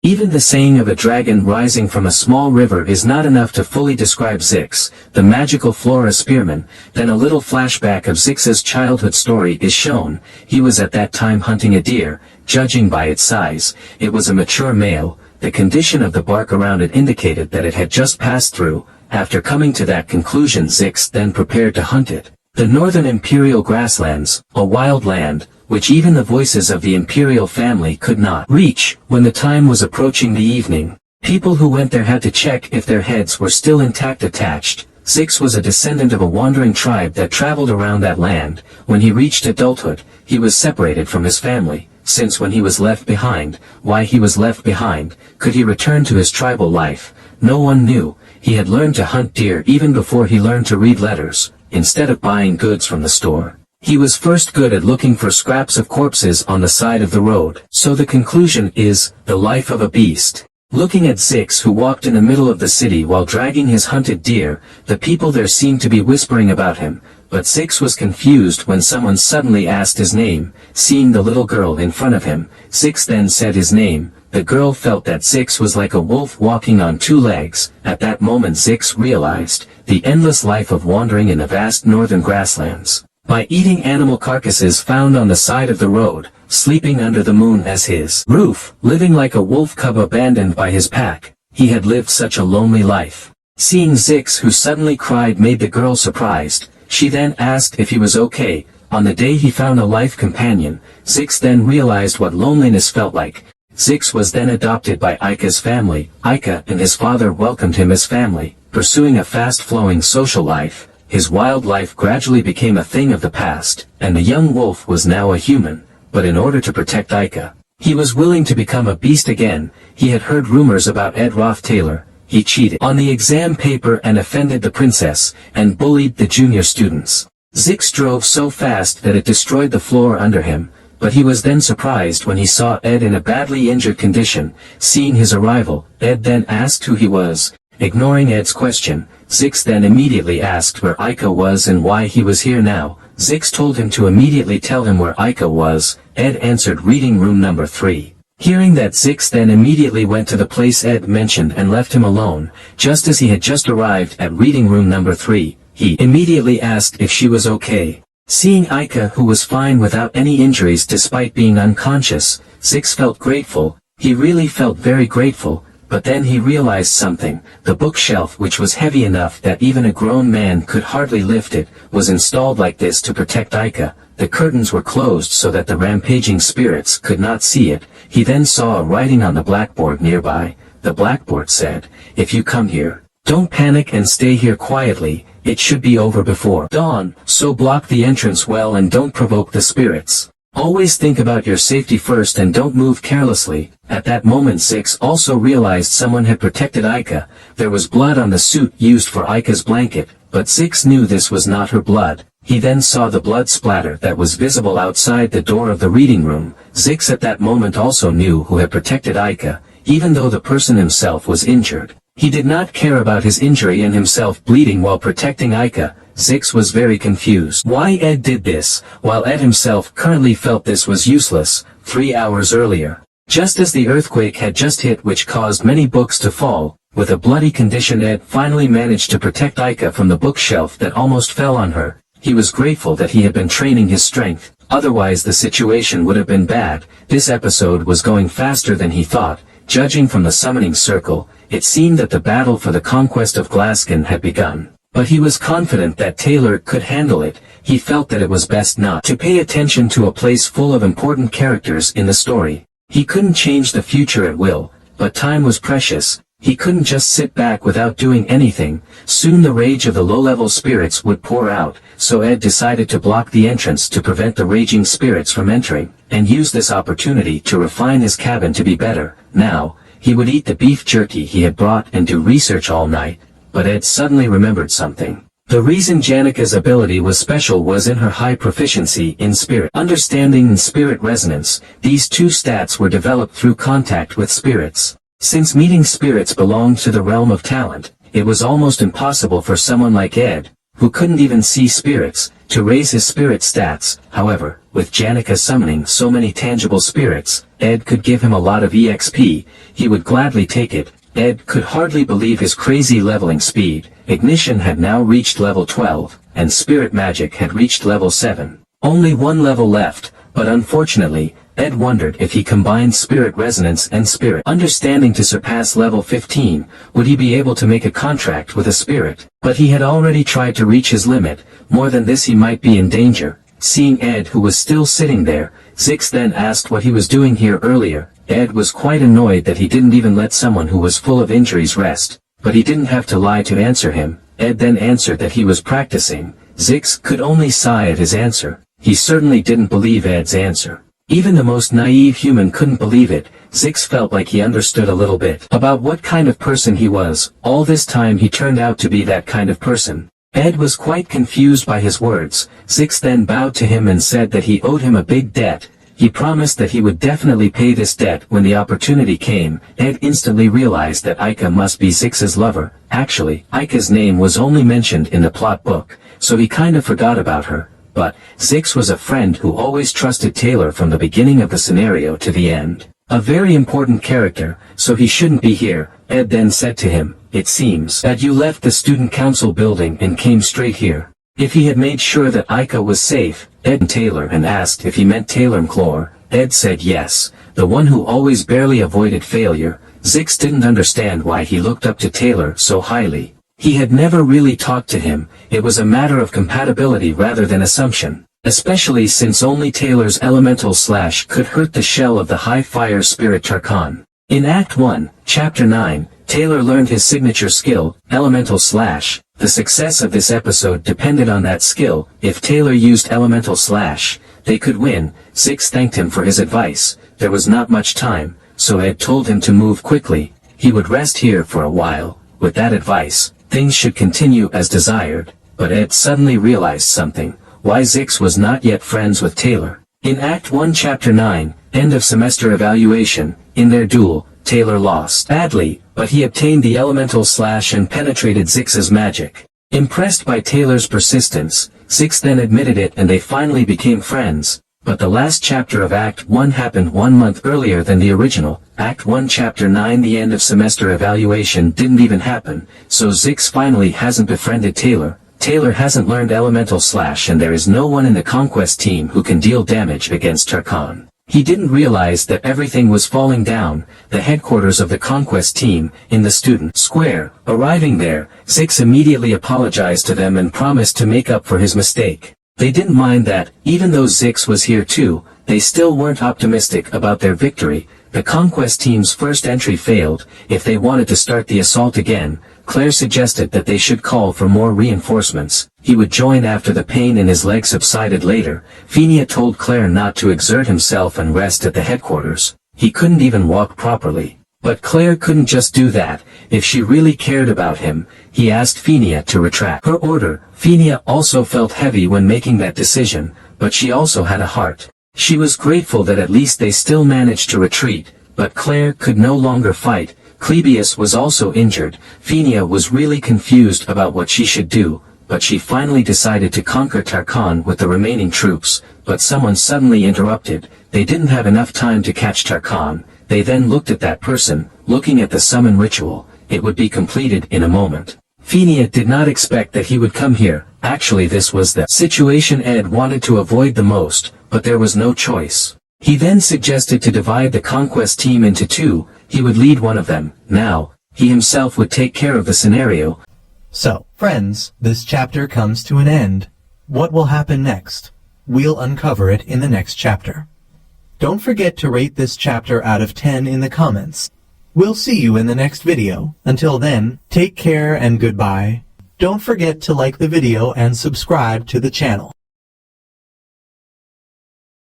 Even the saying of a dragon rising from a small river is not enough to fully describe Zix, the magical flora spearman. Then a little flashback of Zix's childhood story is shown. He was at that time hunting a deer. Judging by its size, it was a mature male. The condition of the bark around it indicated that it had just passed through. After coming to that conclusion, Zix then prepared to hunt it. The northern imperial grasslands, a wild land, which even the voices of the imperial family could not reach. When the time was approaching the evening, people who went there had to check if their heads were still intact attached. Zix was a descendant of a wandering tribe that traveled around that land. When he reached adulthood, he was separated from his family. Since when he was left behind, why he was left behind, could he return to his tribal life? No one knew. He had learned to hunt deer even before he learned to read letters. Instead of buying goods from the store, he was first good at looking for scraps of corpses on the side of the road. So the conclusion is, the life of a beast. Looking at Zix, who walked in the middle of the city while dragging his hunted deer, the people there seemed to be whispering about him. But Zix was confused when someone suddenly asked his name. Seeing the little girl in front of him, Zix then said his name. The girl felt that Zix was like a wolf walking on two legs. At that moment Zix realized the endless life of wandering in the vast northern grasslands. By eating animal carcasses found on the side of the road, sleeping under the moon as his roof, living like a wolf cub abandoned by his pack, he had lived such a lonely life. Seeing Zix, who suddenly cried, made the girl surprised. She then asked if he was okay. On the day he found a life companion, Zix then realized what loneliness felt like. Zix was then adopted by Aika's family. Aika and his father welcomed him as family. Pursuing a fast-flowing social life, his wild life gradually became a thing of the past, and the young wolf was now a human. But in order to protect Aika, he was willing to become a beast again. He had heard rumors about Ed Roth Taylor. He cheated on the exam paper and offended the princess, and bullied the junior students. Zix drove so fast that it destroyed the floor under him, but he was then surprised when he saw Ed in a badly injured condition. Seeing his arrival, Ed then asked who he was. Ignoring Ed's question, Zix then immediately asked where Aika was and why he was here now. Zix told him to immediately tell him where Aika was. Ed answered reading room number 3. Hearing that, Zix then immediately went to the place Ed mentioned and left him alone. Just as he had just arrived at reading room number 3, he immediately asked if she was okay. Seeing Aika, who was fine without any injuries despite being unconscious, Zix felt grateful. He really felt very grateful. But then he realized something. The bookshelf, which was heavy enough that even a grown man could hardly lift it, was installed like this to protect Aika. The curtains were closed so that the rampaging spirits could not see it. He then saw a writing on the blackboard nearby. The blackboard said, "If you come here, don't panic and stay here quietly. It should be over before dawn, so block the entrance well and don't provoke the spirits. Always think about your safety first and don't move carelessly." At that moment Zix also realized someone had protected Aika. There was blood on the suit used for Aika's blanket, but Zix knew this was not her blood. He then saw the blood splatter that was visible outside the door of the reading room. Zix at that moment also knew who had protected Aika, even though the person himself was injured. He did not care about his injury and himself bleeding while protecting Aika. Zix was very confused why Ed did this, while Ed himself currently felt this was useless. 3 hours earlier, just as the earthquake had just hit which caused many books to fall, with a bloody condition Ed finally managed to protect Aika from the bookshelf that almost fell on her. He was grateful that he had been training his strength, otherwise the situation would have been bad. This episode was going faster than he thought. Judging from the summoning circle, it seemed that the battle for the conquest of Glasgow had begun. But he was confident that Taylor could handle it. He felt that it was best not to pay attention to a place full of important characters in the story. He couldn't change the future at will, but time was precious. He couldn't just sit back without doing anything. Soon the rage of the low-level spirits would pour out, so Ed decided to block the entrance to prevent the raging spirits from entering, and use this opportunity to refine his cabin to be better. Now, he would eat the beef jerky he had brought and do research all night. But Ed suddenly remembered something. The reason Janika's ability was special was in her high proficiency in spirit understanding and spirit resonance. These two stats were developed through contact with spirits. Since meeting spirits belonged to the realm of talent, it was almost impossible for someone like Ed, who couldn't even see spirits, to raise his spirit stats. However, with Janica summoning so many tangible spirits, Ed could give him a lot of EXP. He would gladly take it. Ed could hardly believe his crazy leveling speed. Ignition had now reached level 12, and spirit magic had reached level 7. Only one level left, but unfortunately, Ed wondered if he combined spirit resonance and spirit understanding to surpass level 15, would he be able to make a contract with a spirit? But he had already tried to reach his limit. More than this, he might be in danger. Seeing Ed, who was still sitting there, Zix then asked what he was doing here earlier. Ed was quite annoyed that he didn't even let someone who was full of injuries rest, but he didn't have to lie to answer him. Ed then answered that he was practicing. Zix could only sigh at his answer. He certainly didn't believe Ed's answer. Even the most naive human couldn't believe it. Zix felt like he understood a little bit about what kind of person he was. All this time he turned out to be that kind of person. Ed was quite confused by his words. Zix then bowed to him and said that he owed him a big debt. He promised that he would definitely pay this debt when the opportunity came. Ed instantly realized that Aika must be Zix's lover. Actually, Aika's name was only mentioned in the plot book, so he kind of forgot about her. But Zix was a friend who always trusted Taylor from the beginning of the scenario to the end. A very important character, so he shouldn't be here. Ed then said to him, "It seems that you left the student council building and came straight here." If he had made sure that Aika was safe, Ed and Taylor, and asked if he meant Taylor McClure, Ed said yes, the one who always barely avoided failure. Zix didn't understand why he looked up to Taylor so highly. He had never really talked to him. It was a matter of compatibility rather than assumption, especially since only Taylor's elemental slash could hurt the shell of the high fire spirit Tarkan. In Act 1, Chapter 9, Taylor learned his signature skill, elemental slash. The success of this episode depended on that skill. If Taylor used elemental slash, they could win. Zix thanked him for his advice. There was not much time, so Ed told him to move quickly. He would rest here for a while. With that advice, things should continue as desired. But Ed suddenly realized something. Why Zix was not yet friends with Taylor. In Act 1 Chapter 9, end of semester evaluation, in their duel, Taylor lost badly, but he obtained the elemental slash and penetrated Zix's magic. Impressed by Taylor's persistence, Zix then admitted it and they finally became friends. But the last chapter of Act 1 happened 1 month earlier than the original. Act 1 Chapter 9, the end of semester evaluation, didn't even happen, so Zix finally hasn't befriended Taylor. Taylor hasn't learned elemental slash and there is no one in the conquest team who can deal damage against Tarkan. He didn't realize that everything was falling down. The headquarters of the conquest team, in the student square. Arriving there, Zix immediately apologized to them and promised to make up for his mistake. They didn't mind that. Even though Zix was here too, they still weren't optimistic about their victory. The conquest team's first entry failed. If they wanted to start the assault again, Claire suggested that they should call for more reinforcements. He would join after the pain in his leg subsided later. Phinia told Claire not to exert himself and rest at the headquarters. He couldn't even walk properly. But Claire couldn't just do that. If she really cared about him, he asked Phinia to retract her order. Phinia also felt heavy when making that decision, but she also had a heart. She was grateful that at least they still managed to retreat, but Claire could no longer fight. Clebius was also injured. Phinia was really confused about what she should do, but she finally decided to conquer Tarkan with the remaining troops. But someone suddenly interrupted. They didn't have enough time to catch Tarkan. They then looked at that person, looking at the summon ritual. It would be completed in a moment. Phinia did not expect that he would come here. Actually, this was the situation Ed wanted to avoid the most, but there was no choice. He then suggested to divide the conquest team into two. He would lead one of them. Now, he himself would take care of the scenario. So, friends, this chapter comes to an end. What will happen next? We'll uncover it in the next chapter. Don't forget to rate this chapter out of 10 in the comments. We'll see you in the next video. Until then, take care and goodbye. Don't forget to like the video and subscribe to the channel.